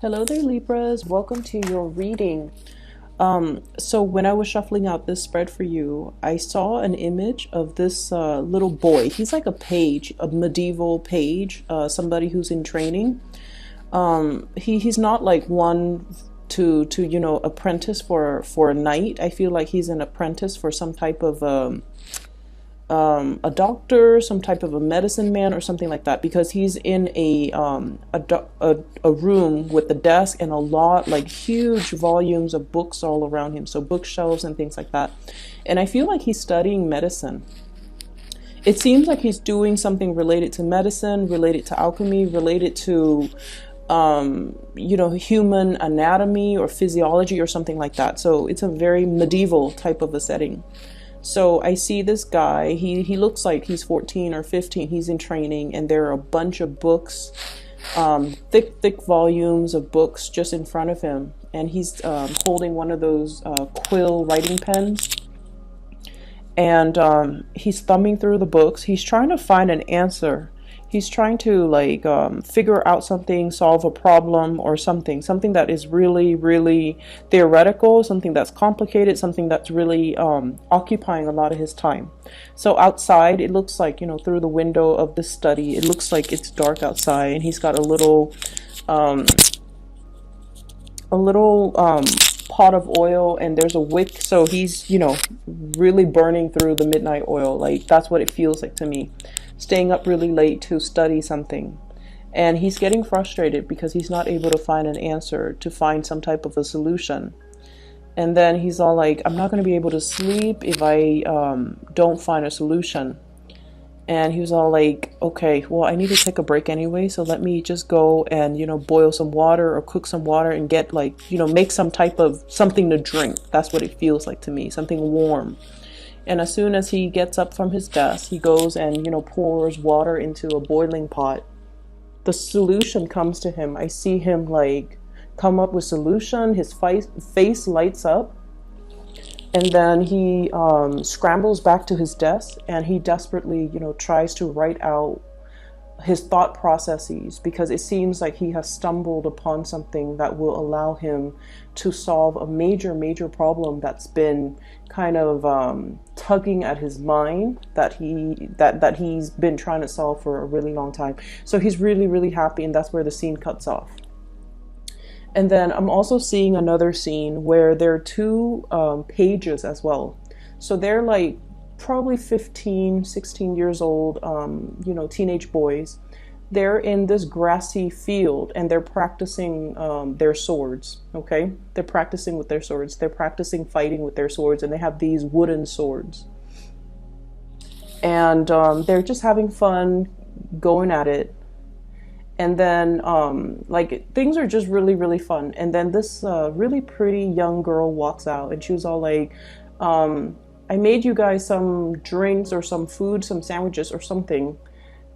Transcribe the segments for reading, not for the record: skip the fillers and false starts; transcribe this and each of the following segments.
Hello there, Libras. Welcome to your reading. So when I was shuffling out this spread for you, I saw an image of this little boy. He's like a page, a medieval page, somebody who's in training. He's not like one to apprentice for a knight. I feel like he's an apprentice for some type of a doctor, some type of a medicine man, or something like that, because he's in a room with a desk and a lot, like huge volumes of books all around him, so bookshelves and things like that. And I feel like he's studying medicine. It seems like he's doing something related to medicine, related to alchemy, related to human anatomy or physiology or something like that. So it's a very medieval type of a setting. So I see this guy, he looks like he's 14 or 15, he's in training, and there are a bunch of books, thick volumes of books just in front of him. And he's holding one of those quill writing pens. And he's thumbing through the books. He's trying to find an answer. He's trying to figure out something, solve a problem or something that is really, really theoretical, something that's complicated, something that's really occupying a lot of his time. So outside, it looks like, through the window of the study, it looks like it's dark outside, and he's got a little pot of oil, and there's a wick. So he's, really burning through the midnight oil. Like, that's what it feels like to me. Staying up really late to study something. And he's getting frustrated because he's not able to find an answer, to find some type of a solution. And then he's all like, I'm not going to be able to sleep if I don't find a solution. And he was all like, okay, well, I need to take a break anyway, so let me just go and, boil some water or cook some water and get make some type of something to drink. That's what it feels like to me, something warm. And as soon as he gets up from his desk, he goes and, pours water into a boiling pot. The solution comes to him. I see him come up with solution. His face lights up. And then he scrambles back to his desk, and he desperately, tries to write out his thought processes, because it seems like he has stumbled upon something that will allow him to solve a major problem that's been kind of tugging at his mind, that he's been trying to solve for a really long time. So he's really happy, and that's where the scene cuts off. And then I'm also seeing another scene where there are two pages as well. So they're like probably 15, 16 years old, teenage boys. They're in this grassy field, and they're practicing their swords, okay? They're practicing with their swords. They're practicing fighting with their swords, and they have these wooden swords. And they're just having fun, going at it. And then, things are just really fun. And then this really pretty young girl walks out, and she was all like, I made you guys some drinks or some food, some sandwiches or something.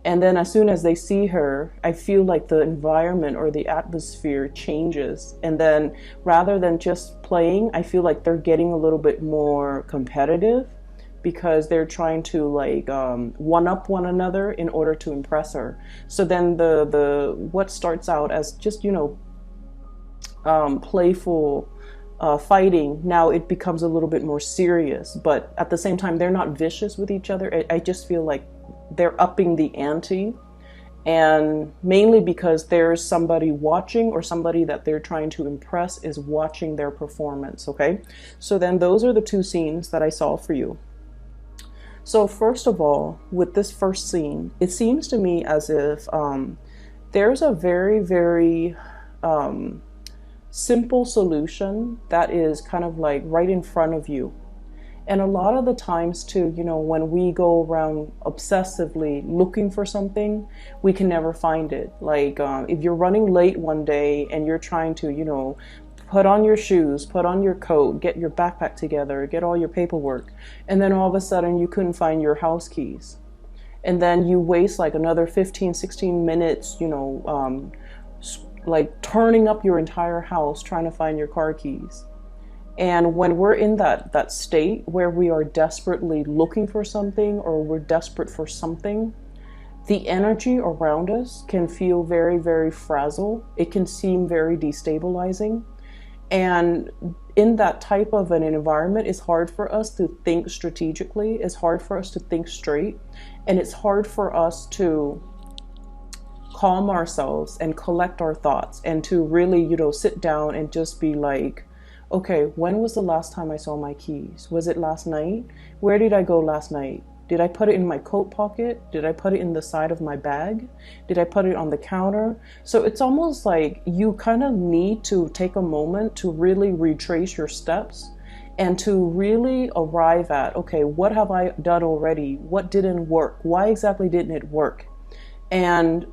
And then as soon as they see her, I feel like the environment or the atmosphere changes. And then rather than just playing, I feel like they're getting a little bit more competitive, because they're trying to one-up one another in order to impress her. So then the what starts out as just playful fighting, now it becomes a little bit more serious. But at the same time, they're not vicious with each other. I just feel like they're upping the ante, and mainly because there's somebody watching, or somebody that they're trying to impress is watching their performance. Okay, so then those are the two scenes that I saw for you. So first of all, with this first scene, it seems to me as if there's a very simple solution that is kind of like right in front of you. And a lot of the times too, when we go around obsessively looking for something, we can never find it. Like if you're running late one day and you're trying to, put on your shoes, put on your coat, get your backpack together, get all your paperwork, and then all of a sudden you couldn't find your house keys. And then you waste like another 15, 16 minutes, turning up your entire house trying to find your car keys. And when we're in that state where we are desperately looking for something, or we're desperate for something, The energy around us can feel very, very fragile. It can seem very destabilizing. And in that type of an environment, it's hard for us to think strategically. It's hard for us to think straight. And it's hard for us to calm ourselves and collect our thoughts and to really, sit down and just be like, okay, when was the last time I saw my keys? Was it last night? Where did I go last night? Did I put it in my coat pocket? Did I put it in the side of my bag? Did I put it on the counter? So it's almost like you kind of need to take a moment to really retrace your steps and to really arrive at, okay, what have I done already? What didn't work? Why exactly didn't it work? And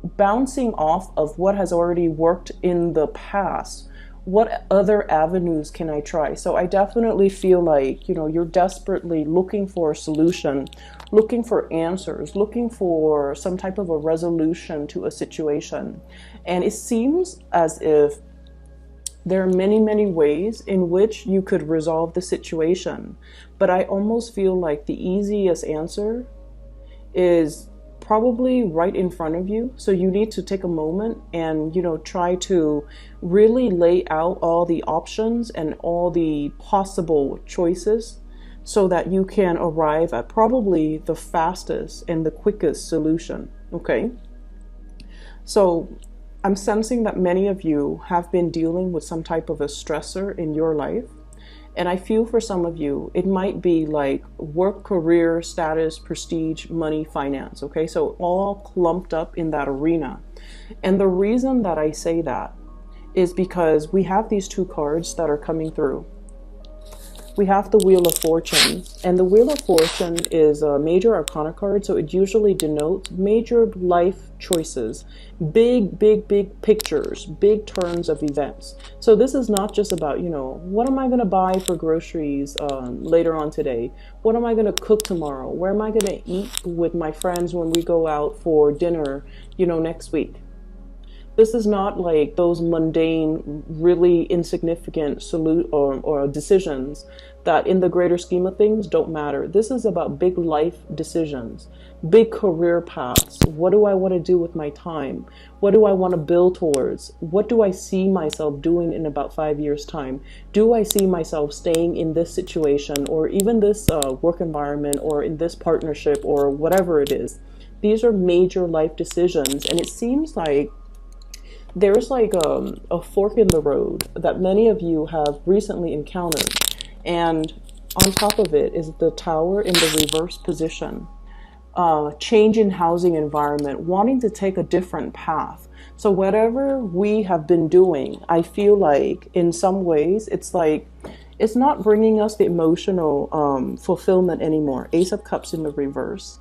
bouncing off of what has already worked in the past, what other avenues can I try? So I definitely feel like, you're desperately looking for a solution, looking for answers, looking for some type of a resolution to a situation. And it seems as if there are many, many ways in which you could resolve the situation. But I almost feel like the easiest answer is probably right in front of you. So you need to take a moment and, try to really lay out all the options and all the possible choices so that you can arrive at probably the fastest and the quickest solution. Okay. So I'm sensing that many of you have been dealing with some type of a stressor in your life. And I feel for some of you, it might be like work, career, status, prestige, money, finance. Okay, so all clumped up in that arena. And the reason that I say that is because we have these two cards that are coming through. We have the Wheel of Fortune, and the Wheel of Fortune is a major arcana card, so it usually denotes major life choices, big, big, big pictures, big turns of events. So this is not just about, what am I going to buy for groceries later on today? What am I going to cook tomorrow? Where am I going to eat with my friends when we go out for dinner, next week? This is not like those mundane, really insignificant or decisions that in the greater scheme of things don't matter. This is about big life decisions, big career paths. What do I want to do with my time? What do I want to build towards? What do I see myself doing in about 5 years' time? Do I see myself staying in this situation or even this work environment or in this partnership or whatever it is? These are major life decisions, and it seems like there's like a fork in the road that many of you have recently encountered. And on top of it is the Tower in the reverse position. Change in housing environment, wanting to take a different path. So whatever we have been doing, I feel like in some ways it's like it's not bringing us the emotional fulfillment anymore. Ace of Cups in the reverse.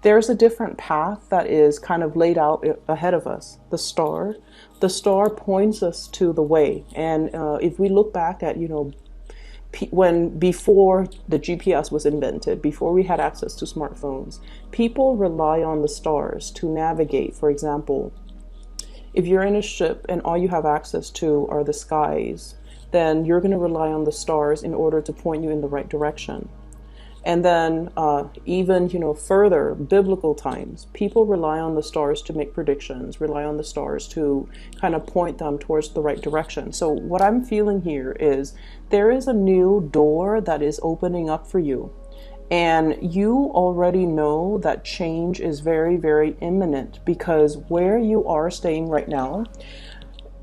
There's a different path that is kind of laid out ahead of us. The star points us to the way. And if we look back at, before the GPS was invented, before we had access to smartphones, people rely on the stars to navigate. For example, if you're in a ship and all you have access to are the skies, then you're going to rely on the stars in order to point you in the right direction. And then even, further, biblical times, people rely on the stars to make predictions, rely on the stars to kind of point them towards the right direction. So what I'm feeling here is there is a new door that is opening up for you. And you already know that change is very, very imminent because where you are staying right now,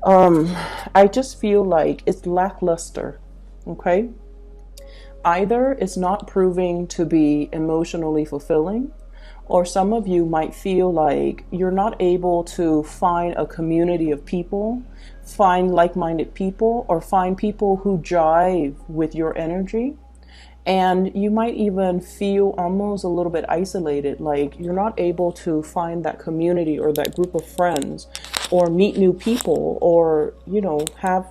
I just feel like it's lackluster, okay? Either it's not proving to be emotionally fulfilling, or some of you might feel like you're not able to find a community of people, find like-minded people, or find people who jive with your energy. And you might even feel almost a little bit isolated, like you're not able to find that community or that group of friends or meet new people or, have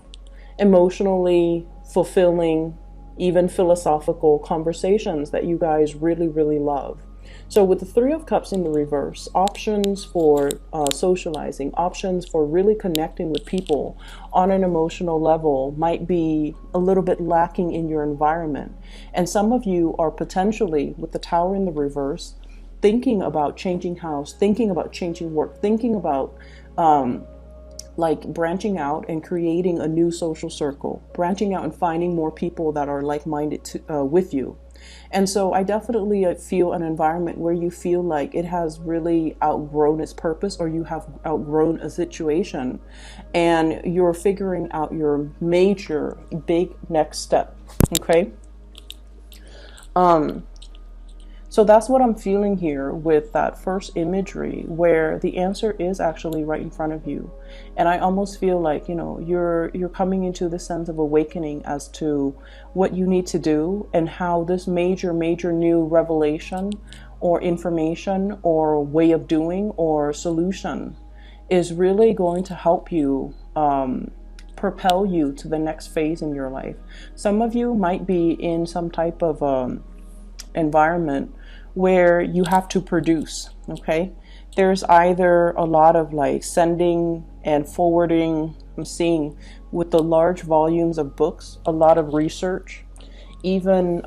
emotionally fulfilling, even philosophical conversations that you guys really, really love. So with the Three of Cups in the reverse, options for socializing, options for really connecting with people on an emotional level might be a little bit lacking in your environment. And some of you are potentially, with the Tower in the reverse, thinking about changing house, thinking about changing work, thinking about like branching out and creating a new social circle, branching out and finding more people that are like-minded with you. And so I definitely feel an environment where you feel like it has really outgrown its purpose, or you have outgrown a situation and you're figuring out your major big next step. Okay. So that's what I'm feeling here with that first imagery, where the answer is actually right in front of you. And I almost feel like, you know, you're coming into the sense of awakening as to what you need to do, and how this major new revelation or information or way of doing or solution is really going to help you propel you to the next phase in your life. Some of you might be in some type of environment where you have to produce. Okay, there's either a lot of like sending and forwarding. I'm seeing with the large volumes of books, a lot of research. Even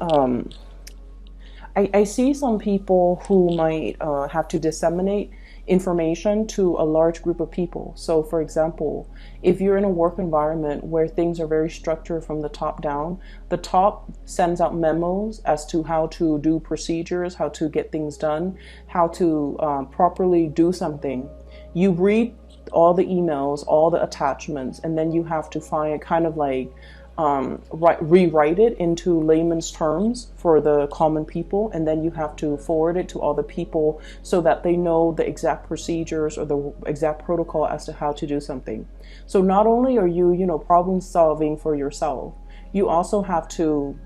I see some people who might have to disseminate information to a large group of people. So for example, if you're in a work environment where things are very structured from the top down, the top sends out memos as to how to do procedures, how to get things done, how to properly do something. You read all the emails, all the attachments, and then you have to find kind of like rewrite it into layman's terms for the common people, and then you have to forward it to all the people so that they know the exact procedures or the exact protocol as to how to do something. So not only are you, you know, problem solving for yourself, you also have to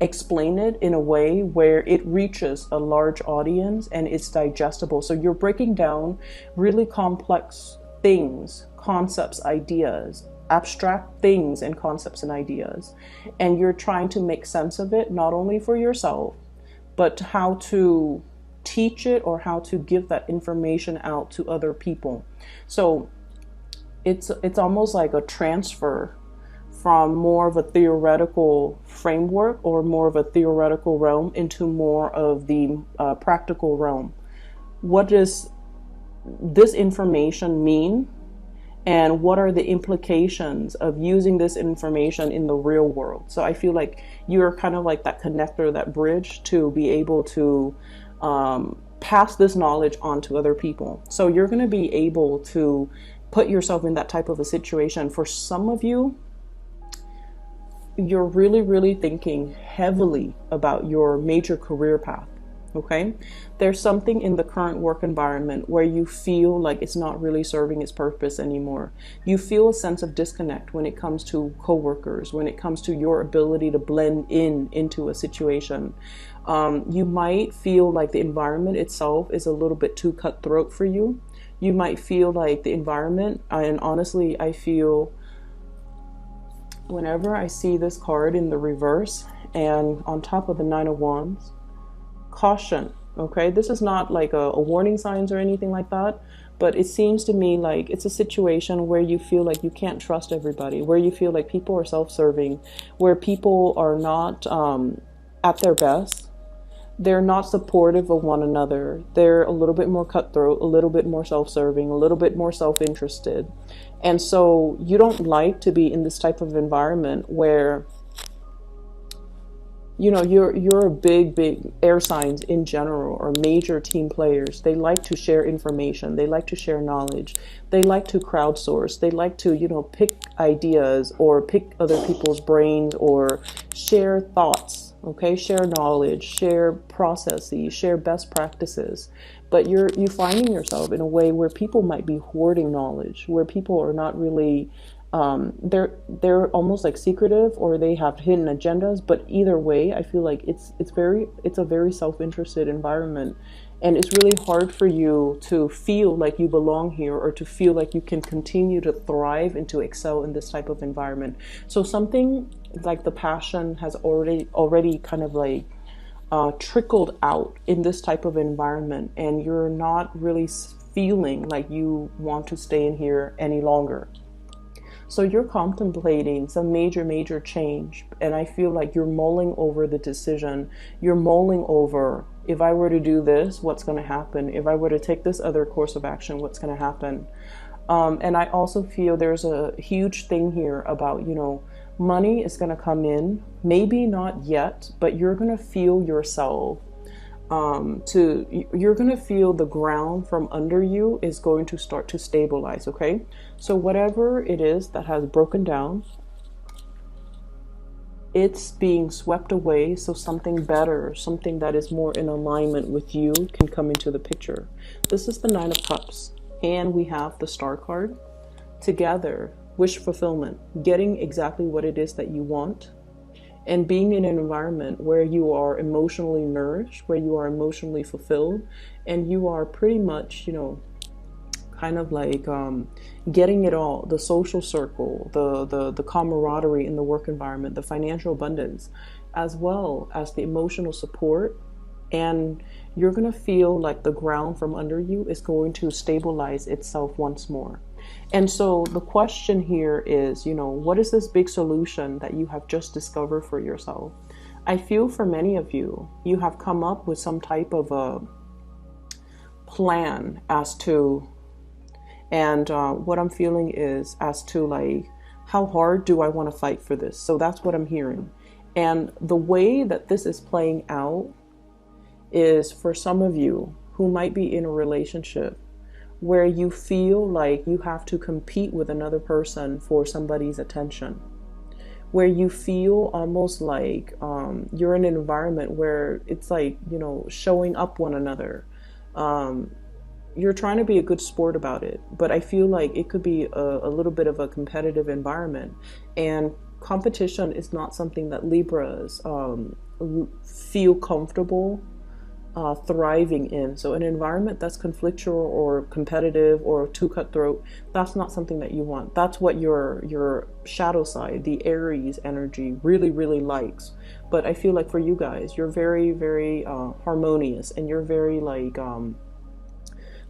explain it in a way where it reaches a large audience and it's digestible. So you're breaking down really complex things, concepts, ideas, abstract things and concepts and ideas, and you're trying to make sense of it, not only for yourself, but how to teach it or how to give that information out to other people. So it's almost like a transfer from more of a theoretical framework or more of a theoretical realm into more of the practical realm. What does this information mean? And what are the implications of using this information in the real world? So I feel like you're kind of like that connector, that bridge to be able to pass this knowledge on to other people. So you're going to be able to put yourself in that type of a situation. For some of you, you're really thinking heavily about your major career path. Okay, there's something in the current work environment where you feel like it's not really serving its purpose anymore. You feel a sense of disconnect when it comes to coworkers, when it comes to your ability to blend into a situation. You might feel like the environment itself is a little bit too cutthroat for you. You might feel like the environment, and honestly, I feel whenever I see this card in the reverse and on top of the Nine of Wands, caution. Okay, this is not like a warning signs or anything like that, but it seems to me like it's a situation where you feel like you can't trust everybody, where you feel like people are self-serving, where people are not at their best. They're not supportive of one another. They're a little bit more cutthroat, a little bit more self-serving, a little bit more self-interested. And so you don't like to be in this type of environment where, you know, you're big air signs in general, or major team players. They like to share information. They like to share knowledge. They like to crowdsource. They like to, you know, pick ideas or pick other people's brains or share thoughts. Okay, share knowledge, share processes, share best practices. But you're finding yourself in a way where people might be hoarding knowledge, where people are not really they're almost like secretive, or they have hidden agendas. But either way, I feel like it's a very self-interested environment, and it's really hard for you to feel like you belong here, or to feel like you can continue to thrive and to excel in this type of environment. So something like the passion has already kind of like trickled out in this type of environment, and you're not really feeling like you want to stay in here any longer. So you're contemplating some major change, and I feel like you're mulling over the decision. You're mulling over If I were to do this, what's going to happen? If I were to take this other course of action, what's going to happen? And I also feel there's a huge thing here about, money is going to come in, maybe not yet, but you're going to feel yourself you're going to feel the ground from under you is going to start to stabilize. Okay. So whatever it is that has broken down, it's being swept away. So something better, something that is more in alignment with you can come into the picture. This is the Nine of Cups, and we have the Star card. Together, wish fulfillment, getting exactly what it is that you want, and being in an environment where you are emotionally nourished, where you are emotionally fulfilled, and you are pretty much, kind of like getting it all, the social circle, the camaraderie in the work environment, the financial abundance, as well as the emotional support. And you're going to feel like the ground from under you is going to stabilize itself once more. And so the question here is, what is this big solution that you have just discovered for yourself? I feel for many of you, you have come up with some type of a plan as to, and what I'm feeling is as to like, how hard do I want to fight for this? So that's what I'm hearing. And the way that this is playing out is for some of you who might be in a relationship where you feel like you have to compete with another person for somebody's attention, where you feel almost like you're in an environment where it's like, showing up one another. You're trying to be a good sport about it, but I feel like it could be a little bit of a competitive environment, and competition is not something that Libras feel comfortable thriving in. So an environment that's conflictual or competitive or too cutthroat, that's not something that you want. That's what your shadow side, the Aries energy, really, really likes. But I feel like for you guys, you're very, very harmonious, and you're very like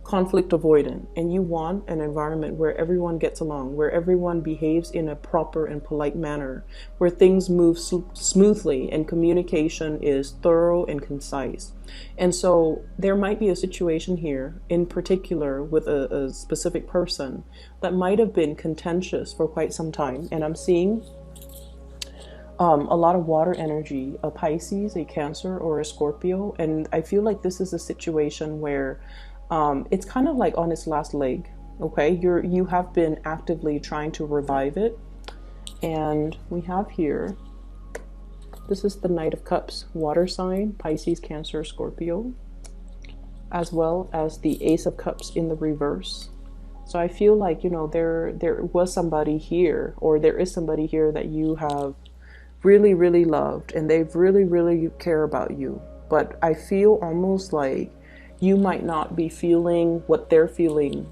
conflict avoidant, and you want an environment where everyone gets along, where everyone behaves in a proper and polite manner, where things move smoothly and communication is thorough and concise. And so there might be a situation here in particular with a specific person that might have been contentious for quite some time. And I'm seeing a lot of water energy, a Pisces, a Cancer, or a Scorpio. And I feel like this is a situation where it's kind of like on its last leg. Okay, you have been actively trying to revive it. And we have here, this is the Knight of Cups, water sign, Pisces, Cancer, Scorpio, as well as the Ace of Cups in the reverse. So I feel like, there was somebody here, or there is somebody here that you have really, really loved, and they really, really care about you. But I feel almost like you might not be feeling what they're feeling.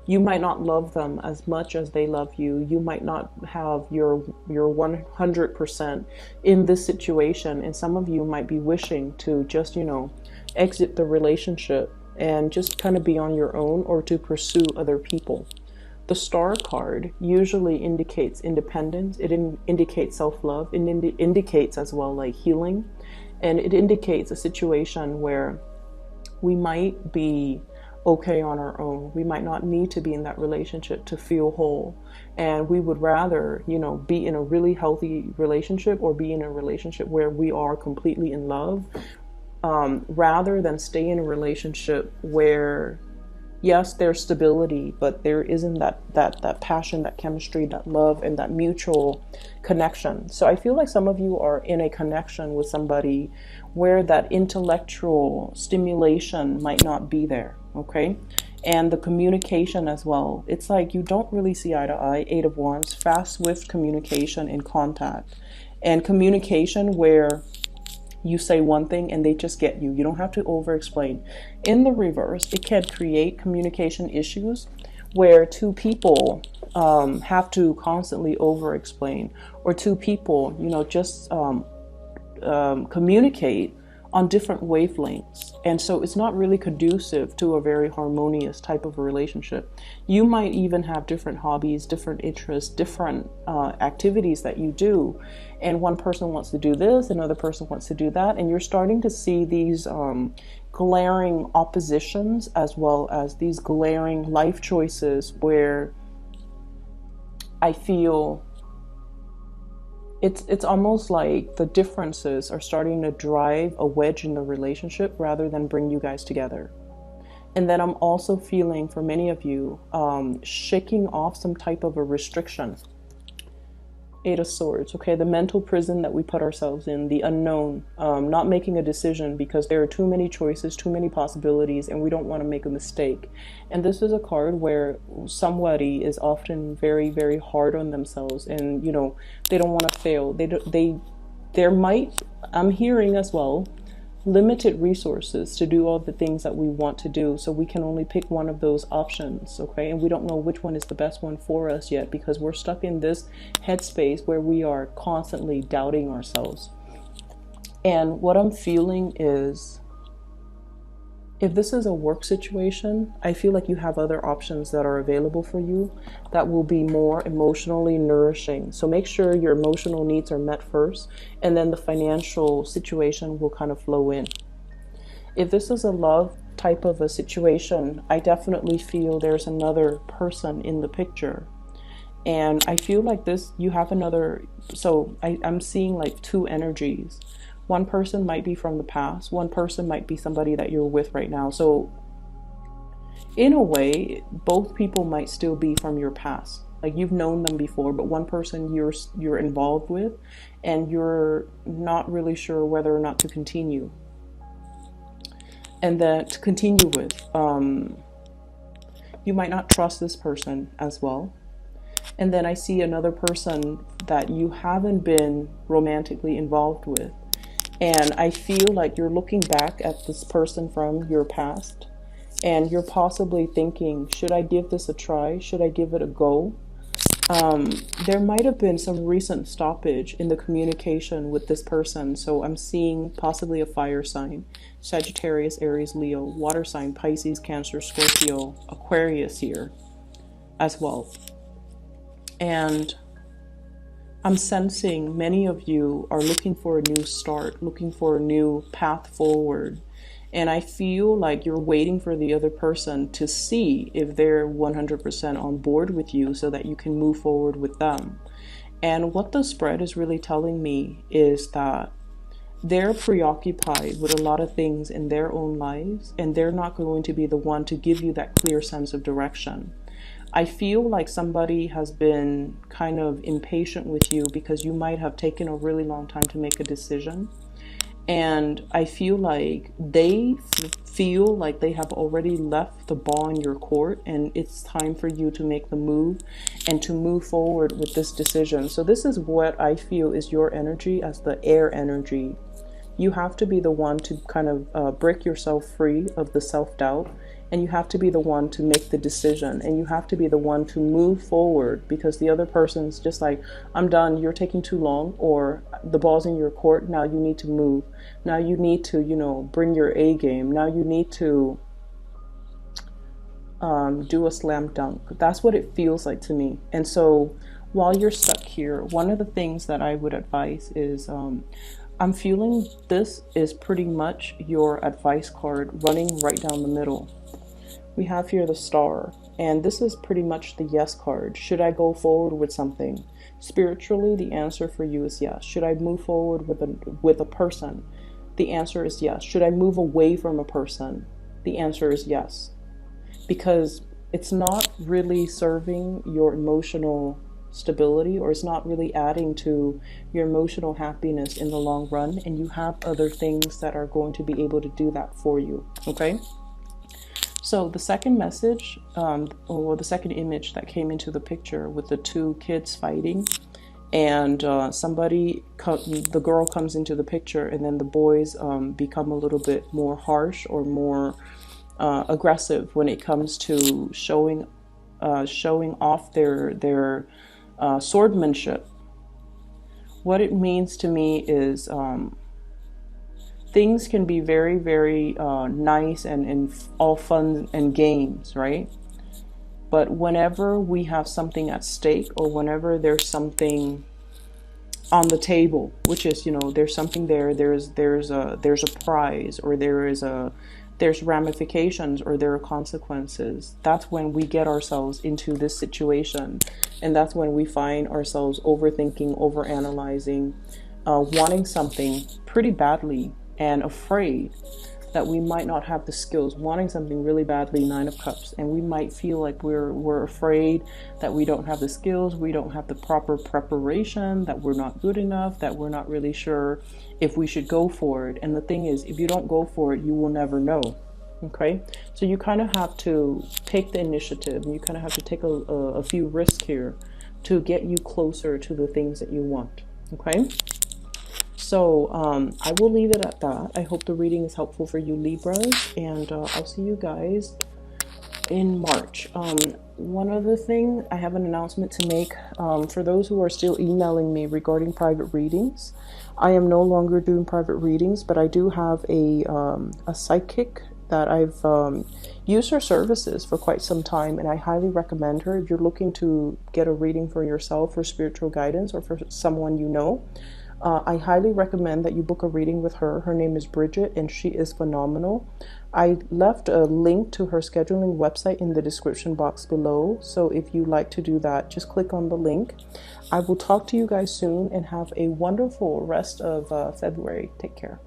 You might not love them as much as they love you. You might not have your 100% in this situation. And some of you might be wishing to just, exit the relationship and just kind of be on your own, or to pursue other people. The Star card usually indicates independence. It indicates self-love. It indicates as well like healing. And it indicates a situation where we might be okay on our own. We might not need to be in that relationship to feel whole. And we would rather, be in a really healthy relationship, or be in a relationship where we are completely in love, rather than stay in a relationship where, yes, there's stability, but there isn't that passion, that chemistry, that love, and that mutual connection. So I feel like some of you are in a connection with somebody where that intellectual stimulation might not be there, okay? And the communication as well. It's like you don't really see eye to eye. 8 of Wands, fast, swift communication and contact. And communication where you say one thing and they just get you. You don't have to over-explain. In the reverse, it can create communication issues where two people have to constantly over-explain, or two people, just communicate on different wavelengths. And so it's not really conducive to a very harmonious type of a relationship. You might even have different hobbies, different interests, different activities that you do. And one person wants to do this, another person wants to do that. And you're starting to see these glaring oppositions, as well as these glaring life choices where I feel it's almost like the differences are starting to drive a wedge in the relationship rather than bring you guys together. And then I'm also feeling, for many of you, shaking off some type of a restriction. Eight of Swords, okay, the mental prison that we put ourselves in, the unknown, not making a decision because there are too many choices, too many possibilities, and we don't want to make a mistake. And this is a card where somebody is often very, very hard on themselves, and you know, they don't want to fail. There might, I'm hearing as well, limited resources to do all the things that we want to do, so we can only pick one of those options, okay? And we don't know which one is the best one for us yet, because we're stuck in this headspace where we are constantly doubting ourselves. And what I'm feeling is, if this is a work situation, I feel like you have other options that are available for you that will be more emotionally nourishing. So make sure your emotional needs are met first, and then the financial situation will kind of flow in. If this is a love type of a situation, I definitely feel there's another person in the picture. And I feel like this, you have another, so I'm seeing like two energies. One person might be from the past. One person might be somebody that you're with right now. So in a way, both people might still be from your past. Like you've known them before, but one person you're involved with, and you're not really sure whether or not to continue. And then to continue with, you might not trust this person as well. And then I see another person that you haven't been romantically involved with. And I feel like you're looking back at this person from your past, and you're possibly thinking, should I give this a try? Should I give it a go? There might have been some recent stoppage in the communication with this person. So I'm seeing possibly a fire sign, Sagittarius, Aries, Leo, water sign, Pisces, Cancer, Scorpio, Aquarius here as well. And I'm sensing many of you are looking for a new start, looking for a new path forward. And I feel like you're waiting for the other person to see if they're 100% on board with you so that you can move forward with them. And what the spread is really telling me is that they're preoccupied with a lot of things in their own lives, and they're not going to be the one to give you that clear sense of direction. I feel like somebody has been kind of impatient with you because you might have taken a really long time to make a decision. And I feel like they feel like they have already left the ball in your court, and it's time for you to make the move and to move forward with this decision. So this is what I feel is your energy as the air energy. You have to be the one to kind of break yourself free of the self-doubt. And you have to be the one to make the decision, and you have to be the one to move forward, because the other person's just like, I'm done, you're taking too long, or the ball's in your court, now you need to move. Now you need to, you know, bring your A game. Now you need to do a slam dunk. That's what it feels like to me. And so while you're stuck here, one of the things that I would advise is, I'm feeling this is pretty much your advice card running right down the middle. We have here the Star, and this is pretty much the yes card. Should I go forward with something? Spiritually, the answer for you is yes. Should I move forward with a person? The answer is yes. Should I move away from a person? The answer is yes. Because it's not really serving your emotional stability, or it's not really adding to your emotional happiness in the long run, and you have other things that are going to be able to do that for you, okay? So the second message, or the second image that came into the picture with the two kids fighting, and the girl comes into the picture, and then the boys become a little bit more harsh or more aggressive when it comes to showing off their swordmanship. What it means to me is things can be very, very nice and all fun and games, right? But whenever we have something at stake, or whenever there's something on the table, which is, there's something there, there's a prize, or there's ramifications, or there are consequences, that's when we get ourselves into this situation. And that's when we find ourselves overthinking, overanalyzing, wanting something pretty badly, and afraid that we might not have the skills, wanting something really badly, Nine of Cups, and we might feel like we're afraid that we don't have the skills, we don't have the proper preparation, that we're not good enough, that we're not really sure if we should go for it. And the thing is, if you don't go for it, you will never know. Okay, so you kind of have to take the initiative, and you kind of have to take a few risks here to get you closer to the things that you want. Okay. So I will leave it at that. I hope the reading is helpful for you, Libras, and I'll see you guys in March. One other thing, I have an announcement to make for those who are still emailing me regarding private readings. I am no longer doing private readings, but I do have a psychic that I've used her services for quite some time, and I highly recommend her if you're looking to get a reading for yourself, for spiritual guidance, or for someone you know. I highly recommend that you book a reading with her. Her name is Bridget, and she is phenomenal. I left a link to her scheduling website in the description box below. So if you like to do that, just click on the link. I will talk to you guys soon, and have a wonderful rest of February. Take care.